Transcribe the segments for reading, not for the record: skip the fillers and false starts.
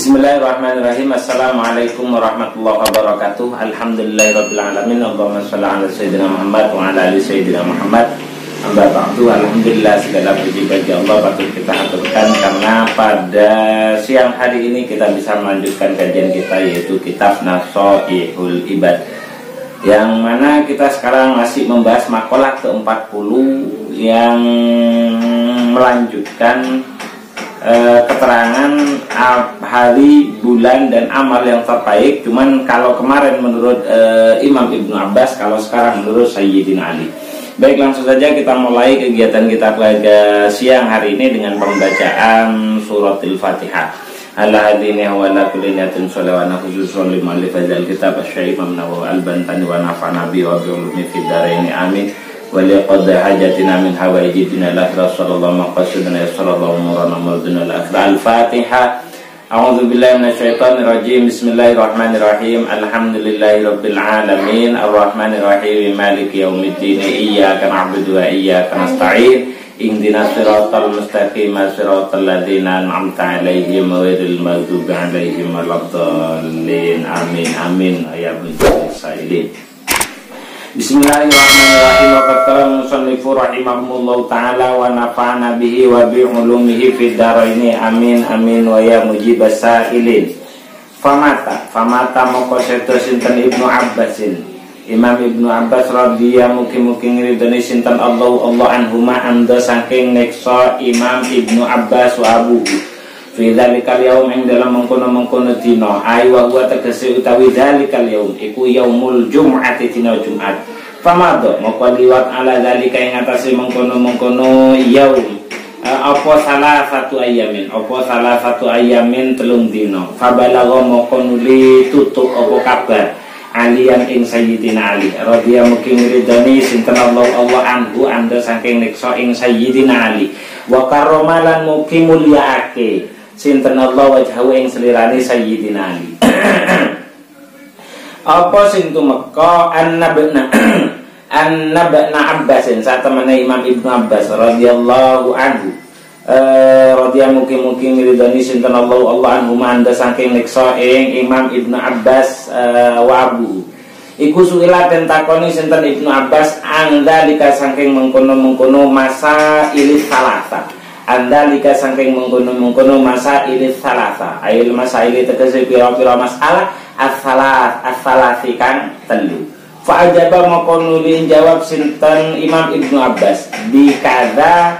Bismillahirrahmanirrahim. Assalamualaikum warahmatullahi wabarakatuh. Alhamdulillahirrabbilalamin. Allahumma sholli ala sayyidina Muhammad wa ala ali sayyidina Muhammad. Amma ba'du. Alhamdulillah, segala puji bagi Allah patut kita haturkan karena pada siang hari ini kita bisa melanjutkan kajian kita, yaitu kitab Nashaihul Ibad, yang mana kita sekarang masih membahas makalah ke-40 yang melanjutkan keterangan hari, bulan, dan amal yang terbaik. Cuman kalau kemarin menurut Imam Ibnu Abbas, kalau sekarang menurut Sayyidina Ali. Baik, langsung saja kita mulai kegiatan kita pada siang hari ini dengan pembacaan surat Al-Fatihah. Ala hadini wa ala kulli niyatin sholawana khususun liman lifadzal kitab asy-syekh Imam Nawawi al-Bantani wa nafa'ana bi wa bi ulumi fid dharain amin. ولقد حاجتنا من حوائجنا الآخرة صلى الله مقصدنا صلى الله أمورنا مرضنا الآخرة. الفاتحة. أعوذ بالله من الشيطان الرجيم. بسم الله الرحمن الرحيم. الحمد لله رب العالمين الرحمن الرحيم مالك يوم الدين إياك نعبد وإياك نستعين اهدنا الصراط المستقيم صراط الذين أنعمت عليهم غير المغضوب عليهم ولا الضالين آمين آمين يا رب العالمين. Bismillahirrahmanirrahim. Wa qala musannifu rahimahumullahu ta'ala wa nafa'ana bihi wa bi ulumihi fid dharaini amin amin wa ya mujibas sa'ilin. Famata moko seto sinten Ibnu Abbasin, Imam Ibnu Abbas radhiyallahu mugi-mugi ngridoni sinten Allah anhuma anda saking neksa Imam Ibnu Abbas wa abuhu fi dzalikal yaum ing dalam mengkono-mengkono dina ai wa huwa tegese utawi dzalikal yaum iku yaumul jum'ati dina Jumat. Famado moko liwat ala dzalika ing atase mengkono-mengkono yaum apa salah satu ayamin telung dina. Fabalagha moko nuli tutuk apa kabar aliyan ing Sayyidina Ali radhiyallahu mugi ngridoni sinten Allah anhu anda saking neksa ing Sayyidina Ali wa karamalan mugi mulyaake sinten Allah wajhahu ing selirane Sayyidina Ali. Apa sing tumeka annabna Abbasin satemene Imam Ibnu Abbas radhiyallahu anhu radhiyallahu mugi ngridoni sinten Allah anhu anda saking neksa ing Imam Ibnu Abbas wa abu iku suila den takoni sinten Ibnu Abbas andalika saking mengkono-mengkono masa ilis salasa. Andalika saking mengkono-mengkono masa ilis salasa. Ail masa ilis tegese pira-pira masalah as-salasi kang telu. Fa ajaba moko nuli jawab sinten Imam Ibnu Abbas bikada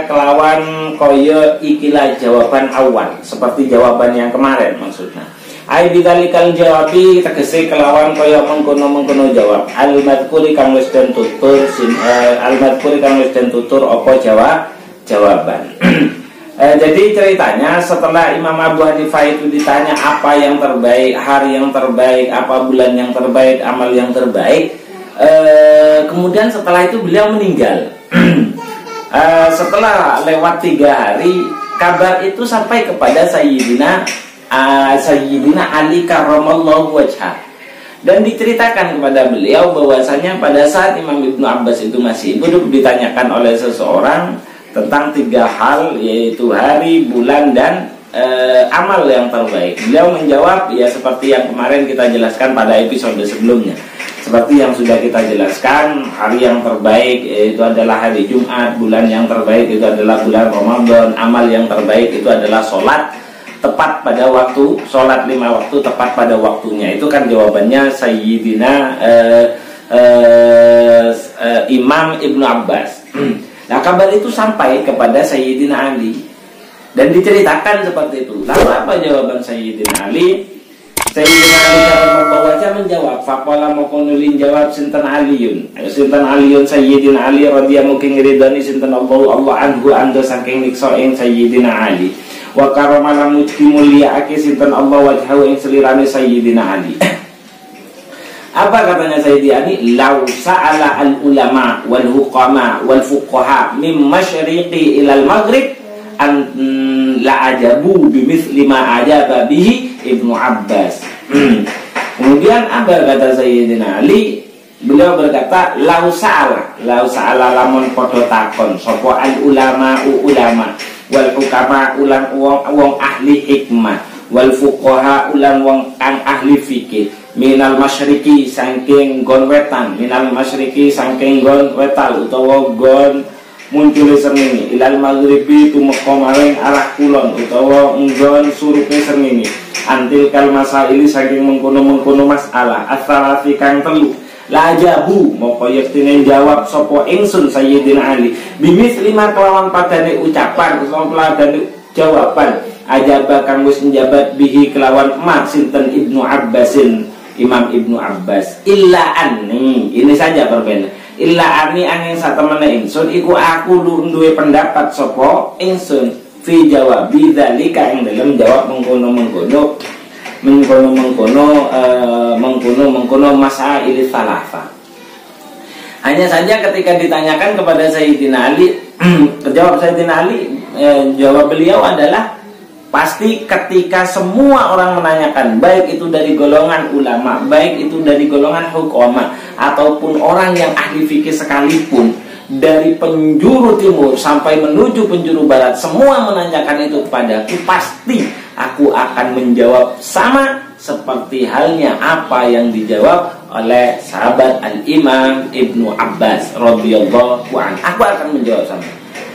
kelawan koyo ikilah jawaban awal, seperti jawaban yang kemarin maksudnya. Ai bidzalikal jawabi tegese kelawan kaya mengkono-mengkono jawab al-madhkuri kang wis den tutur apa jawaban. Jadi ceritanya setelah Imam Abu Hanifah itu ditanya apa yang terbaik, hari yang terbaik, apa bulan yang terbaik, amal yang terbaik, kemudian setelah itu beliau meninggal. Setelah lewat 3 hari kabar itu sampai kepada Sayyidina Ali karramallahu wajhah, dan diceritakan kepada beliau bahwasanya pada saat Imam Ibnu Abbas itu masih hidup ditanyakan oleh seseorang tentang 3 hal, yaitu hari, bulan, dan amal yang terbaik. Beliau menjawab ya seperti yang kemarin kita jelaskan pada episode sebelumnya. Seperti yang sudah kita jelaskan, hari yang terbaik itu adalah hari Jumat, bulan yang terbaik itu adalah bulan Ramadan, amal yang terbaik itu adalah sholat tepat pada waktu, sholat 5 waktu tepat pada waktunya. Itu kan jawabannya Sayyidina Imam Ibnu Abbas. Nah, kabar itu sampai kepada Sayyidina Ali dan diceritakan seperti itu. Lalu apa jawaban Sayyidina Ali? Sayyidina Ali karramallahu wajhah menjawab, faqala moko nulin jawab sinten Aliun. Sinten Aliun Sayyidina Ali radhiyallahu mugi ngridani sinten Allah anhu anda saking niksa ing Sayyidina Ali. Wa karamalan mugi mulyaake sinten Allah wajhahu ing selirane Sayyidina Ali. Apa katanya Sayyidina Ali? Lau sa'ala al-ulama wal huqama wal fuqaha mim masyriqi ilal maghrib an la ajabu bimithli ma ajaba bihi Ibnu Abbas. Kemudian apa kata Sayyidina Ali? Beliau berkata, lau sa'ala lamun padha takon sapa al ulama wal hukama ulang wong ahli hikmah wal fuqaha ulan wong kang ahli fikih minal masyriqi saking gon wetan, minal masyriqi saking gon wetal utawa gon muncul srengenge, ilal maghribi tumeka maring arah kulon utawa nggon surupe srengenge, antil kal masaili saking mengkono-mengkono masalah asalafi kang telu lajabu moko yektine jawab sapa ingsun Sayyidina Ali bimis lima kelawan padane ucapan utawa padane jawaban ajaba kang wis njabat bihi kelawan emak sinten Ibnu Abbasin, Imam Ibnu Abbas, illa anni, ini saja perbedaan, illa anni angin satemene ingsun iku aku duwe pendapat sapa ingsun fi jawabi dzalika ing dalem jawab mengkono masail salasa. Hanya saja ketika ditanyakan kepada Sayyidina Ali, jawab Sayyidina Ali, jawab beliau adalah pasti ketika semua orang menanyakan, baik itu dari golongan ulama, baik itu dari golongan hukama, ataupun orang yang ahli fikih sekalipun, dari penjuru timur sampai menuju penjuru barat, semua menanyakan itu kepadaku, pasti aku akan menjawab sama seperti halnya apa yang dijawab oleh sahabat Al-Imam Ibnu Abbas radhiyallahu anhu. Aku akan menjawab sama.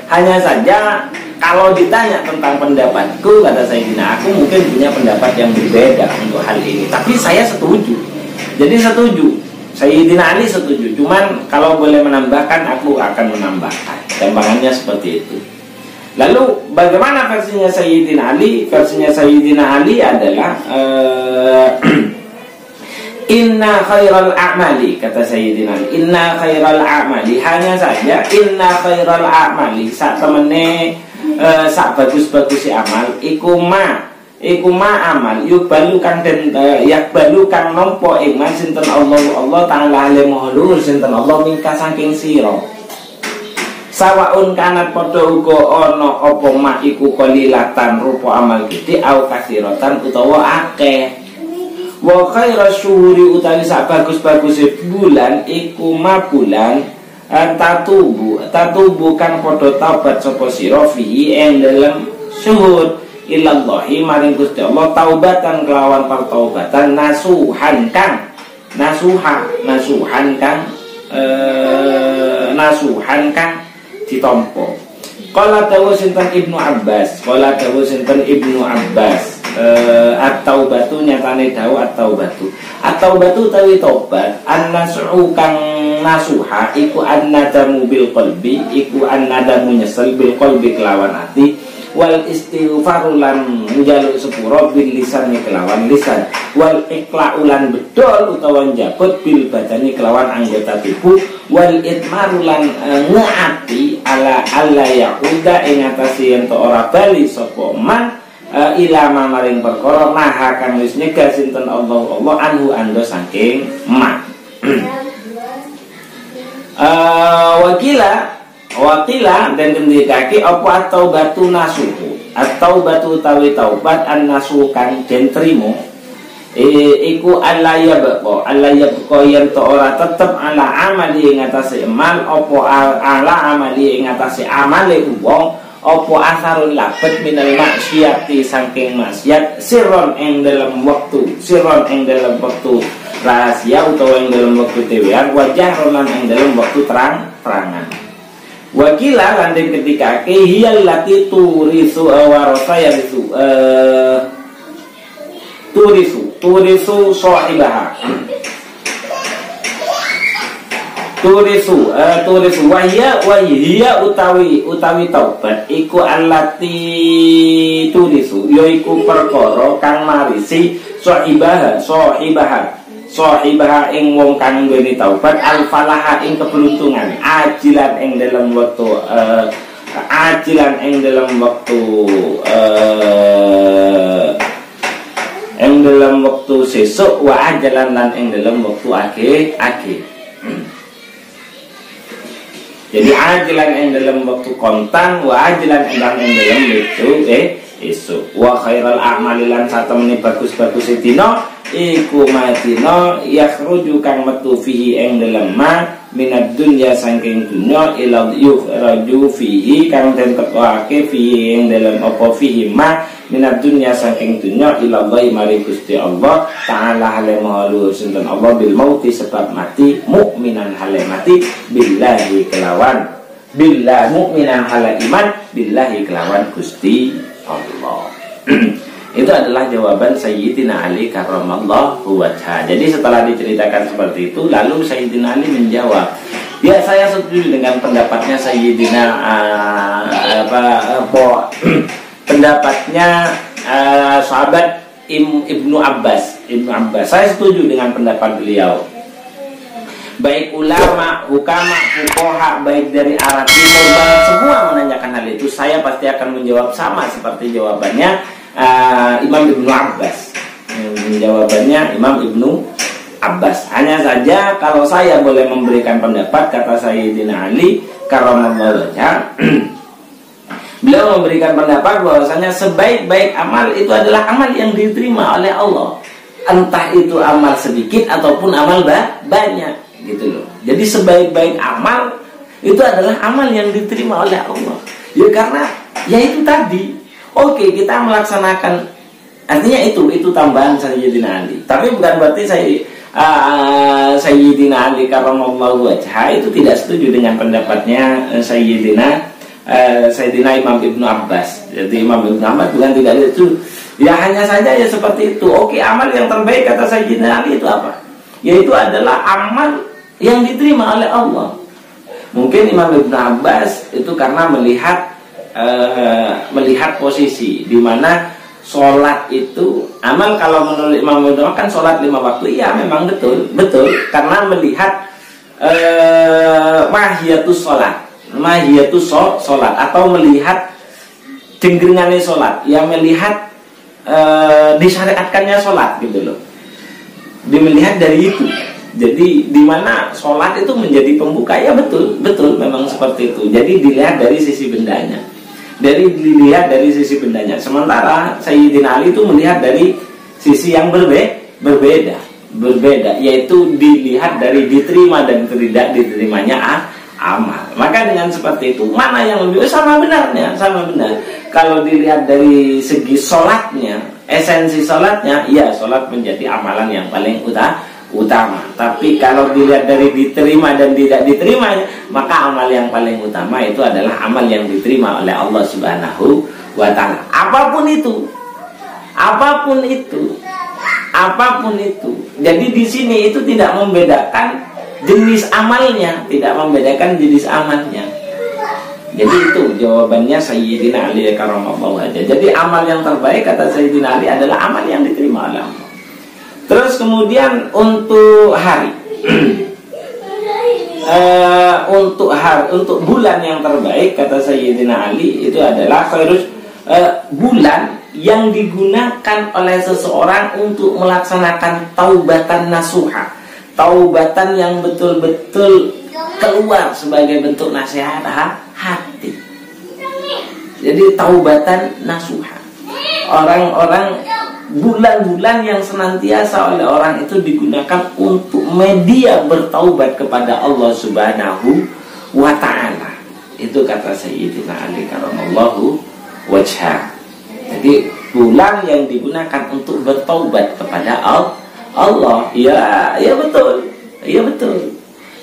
Hanya saja kalau ditanya tentang pendapatku, kata Sayyidina, aku mungkin punya pendapat yang berbeda untuk hal ini. Tapi saya setuju. Jadi setuju. Sayyidina Ali setuju. Cuman kalau boleh menambahkan, aku akan menambahkan. Gambarannya seperti itu. Lalu bagaimana versinya Sayyidina Ali? Versinya Sayyidina Ali adalah inna khairal a'mali, kata Sayyidina Ali, inna khairal a'mali, hanya saja inna khairal a'mali sak temene sak bagus-bagusi amal iku ma amal yubalu kang den yakbalu kang nampa ing sinten Allah taala ale mahlul sinten Allah mingka saking sira sawaun kanat padha uga ana apa mak iku qalilatan rupa amal gedhe au kasiratan utawa akeh. Wa khairas syuhuri utawi sak bagus-baguse bulan iku ma bulan tatubu kang padha taubat sapa sira fihi ing dalem syuhur ilallahi maring Gusti Allah taubatan kelawan pertaubatan nasuhan kang ditampa. Qala dawuh sinten Ibnu Abbas, at-taubatu nyatane dawuh at-taubatu tawi tobat an-nasuhu kang nasuha iku an-nadamu bil qalbi, iku an-nadamu nyesel bil qalbi kelawan ati, wal istighfaru lan njaluk sepura bil lisani kelawan lisan, wal iqla'u lan bedol utawa njabut bil badani kelawan anggota tubuh, wal itmaru lan ngeati ala yahuda ing atase yen ora bali sapa man ilama maring perkara naha kang wis nyegah sinten Allah anhu ando saking ma. Wakila dan kendikake apa atau batu nasuhu atau batu tawi taubat an nasuh kang den trimo iku Allah ya beko yen to ora tetep ala amali ing atase amal apa ala amali ing atase amale wong apa asarul labet minal maksiati saking maksiat sirron ing dalam waktu rahasia utawa ing dalam waktu dewean wajah rolan ing dalam waktu terang-terangan. Wakila landing ketika hiyal lati turisu warasa yarisu turisu sahibaha turisu wahia utawi taubat iku allati turisu yaiku perkara kang marisi sahibaha ing wong kang nduweni taubat al falaha ing keberuntungan ajilan ing dalam waktu sesuk wa ajalan lan ing dalam waktu ake. Jadi ajilan ing dalam waktu kontan wa ajilan ing dalam waktu esuk. Wa khairal a'mali lan satemene bagus-bagus dina iku madina yakhruju kang metu fihi ing dalem ma minad dunya saking dunya ila yukhraju fihi kang den tekake fihi ing dalem apa fihi ma minat dunya saking dunya ilallahi mari Gusti Allah taala hale maha sinten Allah bil mauti sebab mati mukminan hale mati billahi kelawan billah mukminan hale iman billahi kelawan Gusti Allah. Itu adalah jawaban Sayyidina Ali karramallahu wajhah. Jadi setelah diceritakan seperti itu, lalu Sayyidina Ali menjawab, ya saya setuju dengan pendapatnya Sayyidina pendapatnya sahabat Ibnu Abbas. Saya setuju dengan pendapat beliau. Baik ulama, hukama, fuqaha, baik dari Arab Timur, baik semua menanyakan hal itu, saya pasti akan menjawab sama seperti jawabannya Imam Ibnu Abbas. Jawabannya Imam Ibnu Abbas. Hanya saja kalau saya boleh memberikan pendapat, kata Sayyidina Ali karramallahu wajhah, beliau memberikan pendapat bahwasanya sebaik-baik amal itu adalah amal yang diterima oleh Allah, entah itu amal sedikit ataupun amal banyak, gitu loh. Jadi sebaik-baik amal itu adalah amal yang diterima oleh Allah. Ya karena ya itu tadi. Oke, kita melaksanakan, artinya itu tambahan Sayyidina Ali. Tapi bukan berarti Sayyidina Ali karramallahu wajhah itu tidak setuju dengan pendapatnya Sayyidina Imam Ibnu Abbas. Jadi Imam Ibnu Abbas bukan tidak itu. Ya hanya saja ya seperti itu. Oke, amal yang terbaik kata Sayyidina Ali itu apa? Yaitu adalah amal yang diterima oleh Allah. Mungkin Imam Ibnu Abbas itu karena melihat posisi di mana sholat itu amal. Kalau menurut Imam Ibnu Abbas kan sholat 5 waktu, iya memang betul karena melihat mahiyatus sholat atau melihat jenggrengannya sholat, ya melihat disyariatkannya sholat gitu loh, dimelihat dari itu. Jadi di mana sholat itu menjadi pembuka, ya betul memang seperti itu. Jadi dilihat dari sisi bendanya. Sementara Sayyidina Ali itu melihat dari sisi yang berbeda, yaitu dilihat dari diterima dan tidak diterimanya amal. Maka dengan seperti itu, mana yang lebih sama benar. Kalau dilihat dari segi sholatnya, esensi sholatnya, ya sholat menjadi amalan yang paling utama. Tapi kalau dilihat dari diterima dan tidak diterimanya, maka amal yang paling utama itu adalah amal yang diterima oleh Allah Subhanahu wa ta'ala. Apapun itu. Jadi di sini itu tidak membedakan jenis amalnya. Jadi itu jawabannya Sayyidina Ali karramallahu wajhah. Jadi amal yang terbaik kata Sayyidina Ali adalah amal yang diterima oleh Allah. Terus kemudian untuk hari untuk bulan yang terbaik kata Sayyidina Ali itu adalah bulan yang digunakan oleh seseorang untuk melaksanakan taubatan nasuha, taubatan yang betul-betul keluar sebagai bentuk nasihat hati. Jadi taubatan nasuha, orang-orang bulan-bulan yang senantiasa oleh orang itu digunakan untuk media bertaubat kepada Allah Subhanahu wa ta'ala. Itu kata Sayyidina Ali karramallahu wajhah. Jadi bulan yang digunakan untuk bertaubat kepada Allah. Ya betul.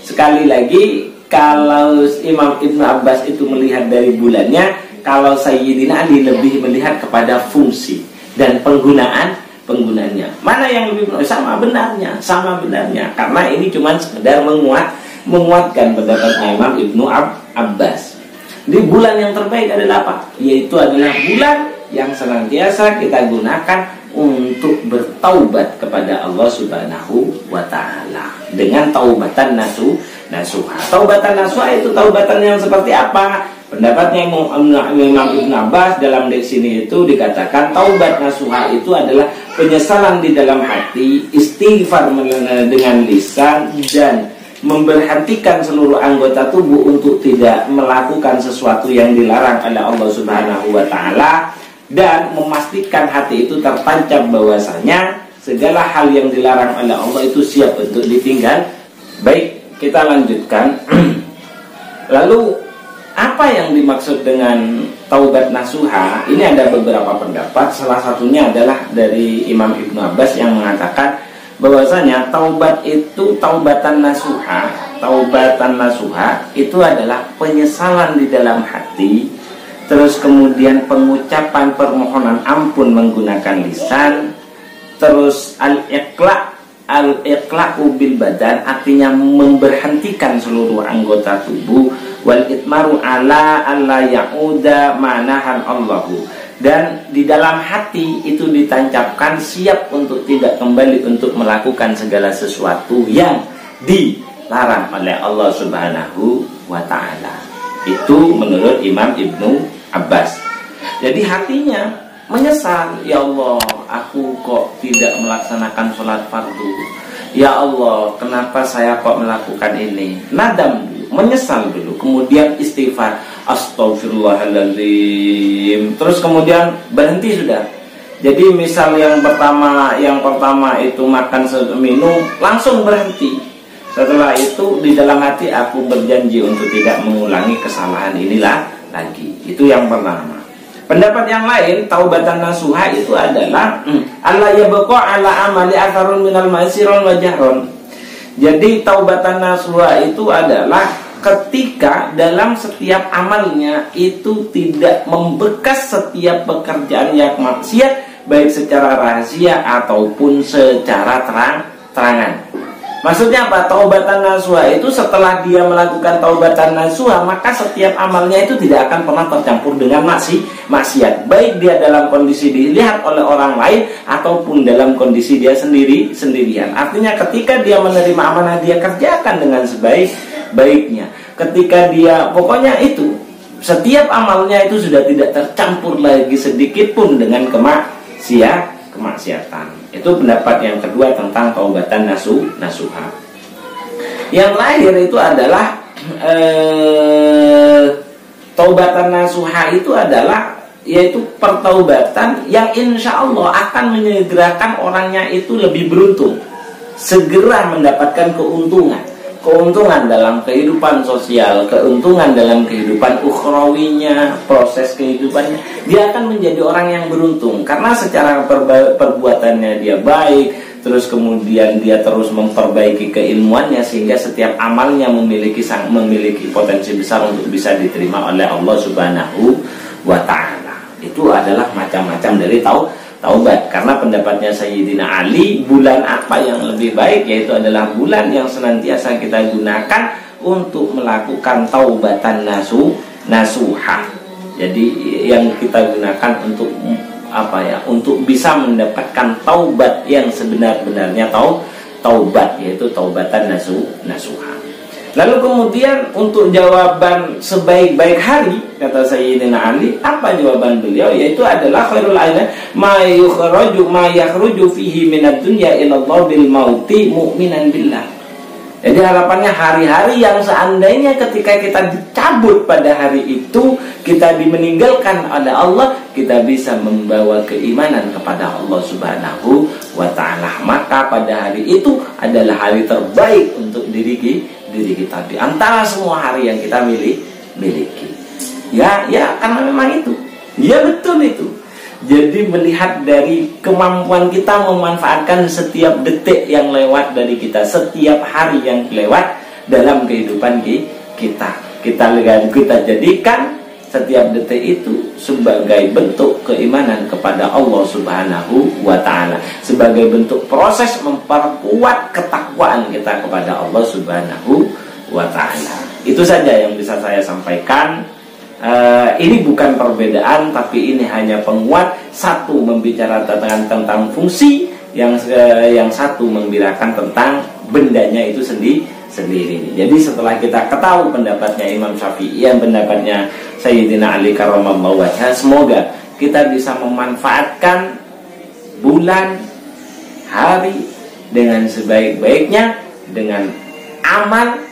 Sekali lagi, kalau Imam Ibnu Abbas itu melihat dari bulannya, kalau Sayyidina Ali lebih melihat kepada fungsi dan penggunaannya. Mana yang lebih sama benarnya? Karena ini cuma sekedar menguatkan pendapatnya Imam Ibnu Abbas. Di bulan yang terbaik adalah apa? Yaitu adalah bulan yang senantiasa kita gunakan untuk bertaubat kepada Allah Subhanahu wa ta'ala dengan taubatan nasuha. Taubatan nasuha itu taubatan yang seperti apa? Pendapatnya Imam Ibnu Abbas dalam di sini itu dikatakan taubat nasuha itu adalah penyesalan di dalam hati, istighfar dengan lisan, dan memberhentikan seluruh anggota tubuh untuk tidak melakukan sesuatu yang dilarang oleh Allah Subhanahu wa ta'ala, dan memastikan hati itu tertancap bahwasanya segala hal yang dilarang oleh Allah itu siap untuk ditinggal. Baik, kita lanjutkan. Lalu Apa yang dimaksud dengan taubat nasuha? Ini ada beberapa pendapat. Salah satunya adalah dari Imam Ibnu Abbas yang mengatakan bahwasanya taubat itu taubatan nasuha. Taubatan nasuha itu adalah penyesalan di dalam hati, terus kemudian pengucapan permohonan ampun menggunakan lisan, terus al-iqla'u bil badan, artinya memberhentikan seluruh anggota tubuh, wal itmaru ala alla ya'uda manahan Allahu, dan di dalam hati itu ditancapkan siap untuk tidak kembali untuk melakukan segala sesuatu yang dilarang oleh Allah Subhanahu wa ta'ala. Itu menurut Imam Ibnu Abbas. Jadi hatinya menyesal, ya Allah, aku kok tidak melaksanakan sholat fardu. Ya Allah, kenapa saya kok melakukan ini? Nadam dulu, menyesal dulu, kemudian istighfar, astagfirullahaladzim, terus kemudian berhenti sudah. Jadi misal yang pertama itu makan minum, langsung berhenti. Setelah itu di dalam hati aku berjanji untuk tidak mengulangi kesalahan inilah lagi. Itu yang pertama. Pendapat yang lain, taubatan nasuha itu adalah Allah yabqa ala amali atharun minal ma'sirun wa jahron. Jadi taubatan nasuha itu adalah ketika dalam setiap amalnya itu tidak membekas setiap pekerjaan yang maksiat, baik secara rahasia ataupun secara terang-terangan. Maksudnya apa? Taubatan nasuha itu setelah dia melakukan taubatan nasuha, maka setiap amalnya itu tidak akan pernah tercampur dengan maksiat, baik dia dalam kondisi dilihat oleh orang lain ataupun dalam kondisi dia sendirian. Artinya ketika dia menerima amanah, dia kerjakan dengan sebaik-baiknya. Ketika dia, pokoknya itu setiap amalnya itu sudah tidak tercampur lagi sedikit pun dengan kemaksiatan. Itu pendapat yang kedua tentang taubatan nasuha. Yang lahir itu adalah taubatan nasuha itu adalah yaitu pertaubatan yang insya Allah akan menyegerakan orangnya itu lebih beruntung, segera mendapatkan keuntungan dalam kehidupan sosial, keuntungan dalam kehidupan ukhrawinya, proses kehidupannya. Dia akan menjadi orang yang beruntung karena secara perbuatannya dia baik, terus kemudian dia terus memperbaiki keilmuannya sehingga setiap amalnya memiliki potensi besar untuk bisa diterima oleh Allah Subhanahu wa ta'ala. Itu adalah macam-macam dari taubat. Karena pendapatnya Sayyidina Ali, bulan apa yang lebih baik, yaitu adalah bulan yang senantiasa kita gunakan untuk melakukan taubatan nasuha. Jadi yang kita gunakan untuk apa ya? Untuk bisa mendapatkan taubat yang sebenar-benarnya taubat, yaitu taubatan nasuha. Lalu kemudian untuk jawaban sebaik-baik hari, kata Sayyidina Ali, apa jawaban beliau? Yaitu adalah khairul aina ma yakhruju fihi minad dunya ila Allah bil mauti mu'minan billah. Jadi harapannya hari-hari yang seandainya ketika kita dicabut pada hari itu, kita dimeninggalkan oleh Allah, kita bisa membawa keimanan kepada Allah Subhanahu wa ta'ala. Maka pada hari itu adalah hari terbaik untuk diri kita di antara semua hari yang kita miliki. Ya, karena memang itu. Ya, betul itu. Jadi melihat dari kemampuan kita memanfaatkan setiap detik yang lewat dari kita, setiap hari yang lewat dalam kehidupan kita. Kita jadikan setiap detik itu sebagai bentuk keimanan kepada Allah Subhanahu wa ta'ala, sebagai bentuk proses memperkuat ketakwaan kita kepada Allah Subhanahu wa ta'ala. Itu saja yang bisa saya sampaikan. Ini bukan perbedaan, tapi ini hanya penguat. Satu membicarakan tentang fungsi, yang satu membicarakan tentang bendanya itu sendiri. Jadi setelah kita ketahui pendapatnya Imam Syafi'i dan pendapatnya Sayyidina Ali karramallahu wajhah, semoga kita bisa memanfaatkan bulan, hari dengan sebaik-baiknya, dengan amal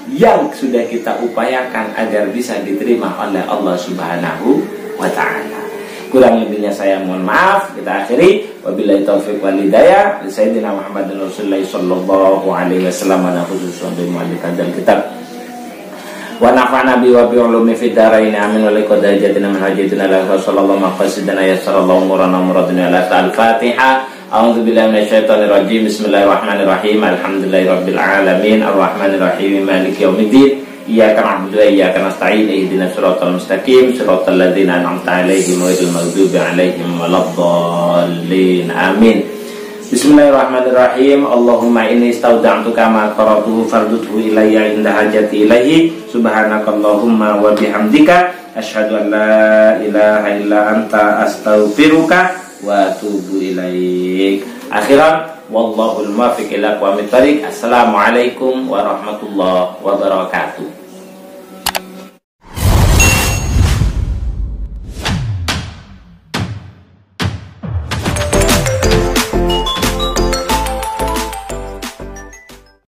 yang sudah kita upayakan agar bisa diterima oleh Allah Subhanahu wa ta'ala. Kurang lebihnya saya mohon maaf. Kita akhiri, wabillahi taufiq wal hidayah. Sayyidina Muhammadin Rasulullah sallallahu alaihi wasallam, ana khususun bi mu'allif hadzal kitab. wa nafa'na bi wa bi ulumi fid dharain amin wa liqad hajatina min hajatina la sallallahu maqasidana yassarallahu umurana muradina la al-fatihah. A'udzu billahi minasyaitonir rajim. Bismillahirrahmanirrahim. Alhamdulillahirabbil alamin arrahmanir rahim maliki yaumiddin. Iyyaka na'budu wa iyyaka nasta'in. Ihdinas siratal mustaqim siratal ladzina an'amta 'alaihim ghairil maghdubi 'alaihim waladdallin. Amin. Bismillahirrahmanirrahim. Allahumma inni istauda'tuka ma qara'tuhu farduthu ilayya inda hajati ilaihi. Subhanakallahumma wa bihamdika asyhadu an la ilaha illa anta astaghfiruka wa atubu ilaik. Akhiran wallahul muwaffiq ila aqwamit thoriq. Assalamualaikum warahmatullahi wabarakatuh.